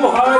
Hoş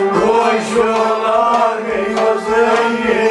yola gey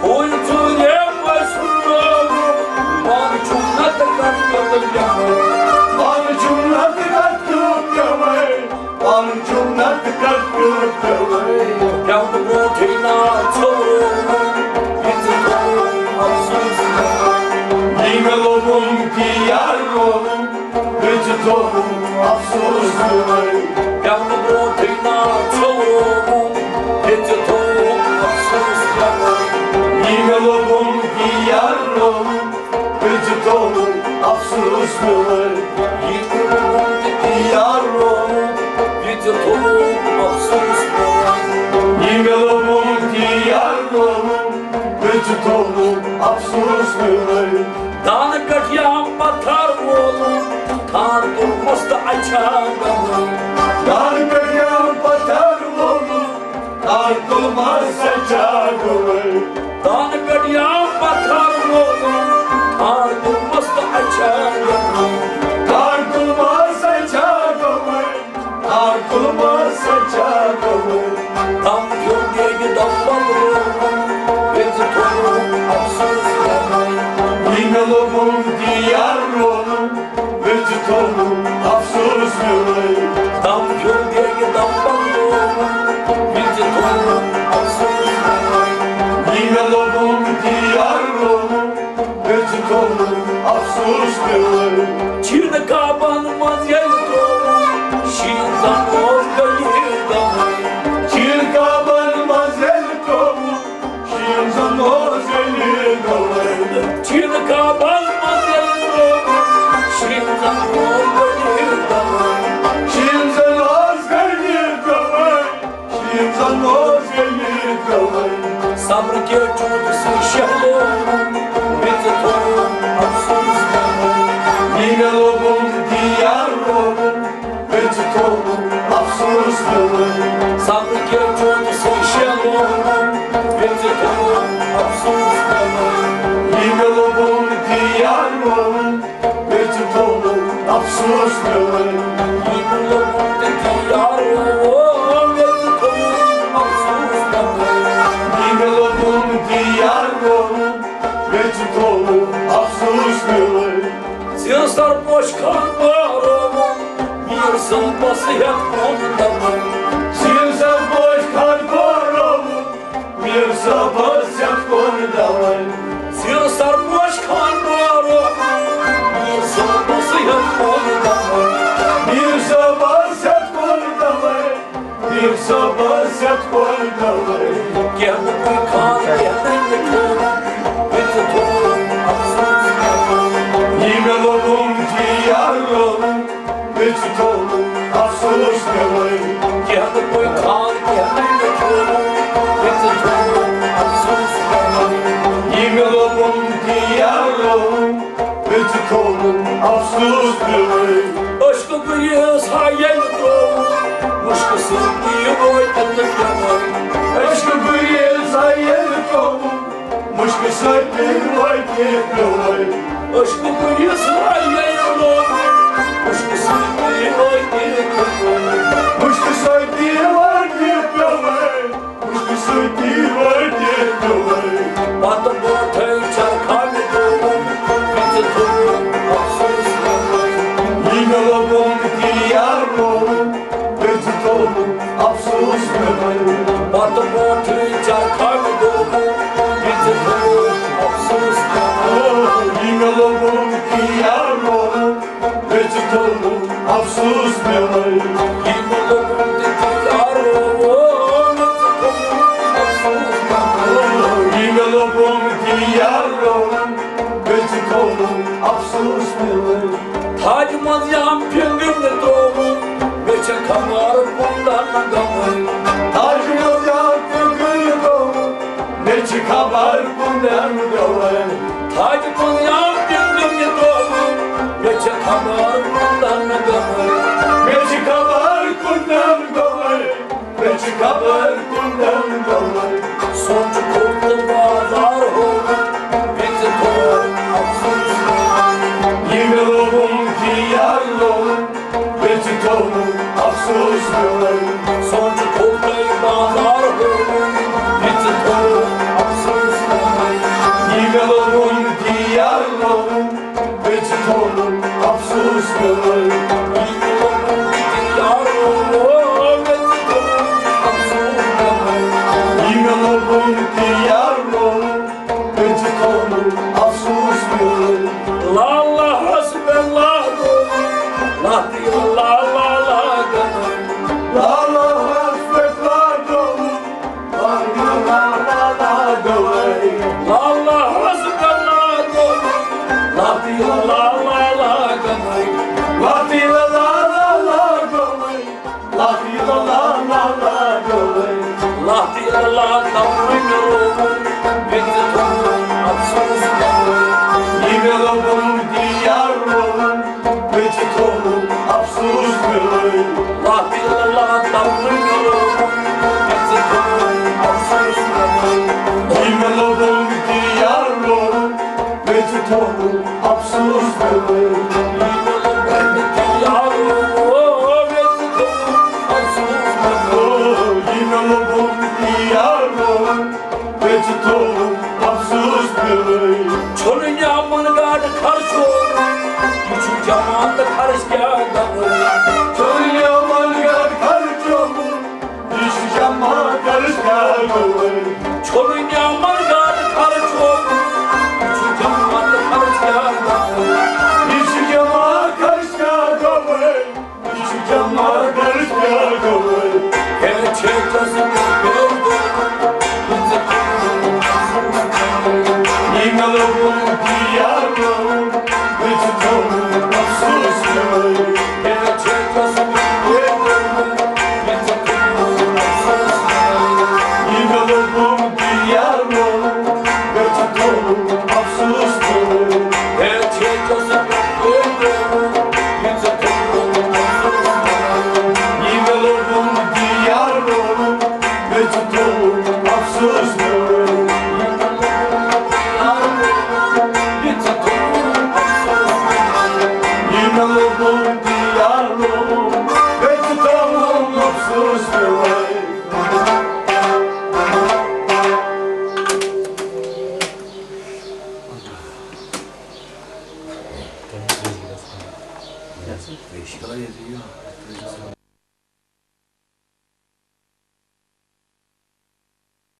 Ой, Yimelubum diyarım, vücudum afsuzluğum. Yandım rotayna çoğurum, vücudum afsuzluğum. Yimelubum diyarım, vücudum afsuzluğum. Yimelubum diyarım, vücudum afsuzluğum. Yimelubum diyarım, vücudum afsuzluğum. Dağını kaçyan batar oğlum, kar durmaz da açarım. Darbeyan batar oğlum, tartılmaz saçağım. Dağını kaçyan batar oğlum, kar durmaz da açarım. Tartılmaz saçağım, tartılmaz saçağım. Tam gölgeye damladım, vücudum afsuzluğum. Yimelubum diyarım, vücudum afsuzluğum. Tam gölgeye damladım, vücudum afsuzluğum. Yimelubum diyarım, vücudum afsuzluğum. Çirne kabanmaz yeltoğum, şiirden ozgayırdım. Çirkaban mazel kovu, şirzan ozeli kovu. Çirne kabanmaz yeltoğum, şiirden ozgayırdım. Şirzan ozeli kovu, şirzan ozeli kovu. Sabrı geçiyorsun şehlim, vücudum afsuzluğum. Yimelubum diyarım, vücudum afsuzluğum. Sabrı geçiyorsun şehlim, vücudum afsuzluğum. Yimelubum diyarım, vücudum afsuzluğum. Yimelubum diyarım, vücudum afsuzluğum. Yimelubum diyarım, vücudum afsuzluğum. Siyaslar boş kalmarım, bir sılması yakmamdamım. Sirzan boş kalparım, bir sabah set konudamın. Siyaslar boş kalmarım, bir sılması yakmamdamın. Bir sabah set konudamın, bir sabah set konudamın. Geldim bir kan, geldim bir kan, vücudum afsuzluğum. Yimelubum diyarım, vücudum afsuzluğum. Geldim bir kan, geldim bir kan, vücudum afsuzluğum. Yimelubum diyarım, vücudum afsuzluğum. Aşkı bir yaz hayal doğum, muşkusuz bir boy etlik yanar. Aşkı bu yıl sayın kovum, muşku sayın vakit kovum. Aşkı bir yaz hayal doğum, muşkusuz bir boy etlik yanar. Muşku sayın vakit kovum, muşku sayın vakit kovum. Batı batı çarkan doğum, vücudum afsuzluğum. Yimelubum diyarım, vücudum afsuzluğum. Batı batı çarkan doğum, vücudum afsuzluğum. Yimelubum diyarım, vücudum afsuzluğum. Yimelubum diyarım, vücudum afsuzluğum. Yimelubum diyarım, vücudum afsuzluğum. Tacımız yan pingimde doğum, göçe kamar bundan gamı. Tacımız yaptı kıyıdım, ne çıkamar bundan doğum. Tacımız yan pingimde doğum, göçe kamar bundan gamı. Ne çıkamar bundan doğum, ne çıkamar bundan doğum. Soncu kurtlu bağlar oldu, bizi doğum afsuzluğum. Yimelubum diyarım, vücudum afsuzluğum. Soncu kurtlu bağlar oldu, bizi doğum afsuzluğum. Yimelubum diyarım, vücudum afsuzluğum. Yimelubum diyarım, vücudum afsuzluğum. Yimelubum diyarım, vücudum afsuzluğum. La Allah billallah damlıyor Geçitonum afsuslanır İmelodum diyarım Geçitonum afsuslanır İmelodum diyarım Geçitonum afsuslanır Çolun yağmur gardı karşı Küçük camanda karış geldi Çölün yaman gar karıcamın Düştü cama karış geldi Çolun yağmur gardı karşı Küçük camanda karış geldi Düştü cama karış geldi Düştü cama karış geldi Gerçek tasım gördüm İmelodum diyarım Geçitonum afsuslanır Gerçek tasım gördüm İmelodum diyarım Geçitonum afsuslanır Gerçek tasım gördüm İmelodum diyarım Geçitonum afsuslanır İmelodum diyarım Geçitonum afsuslanır Beş kala yazıyor.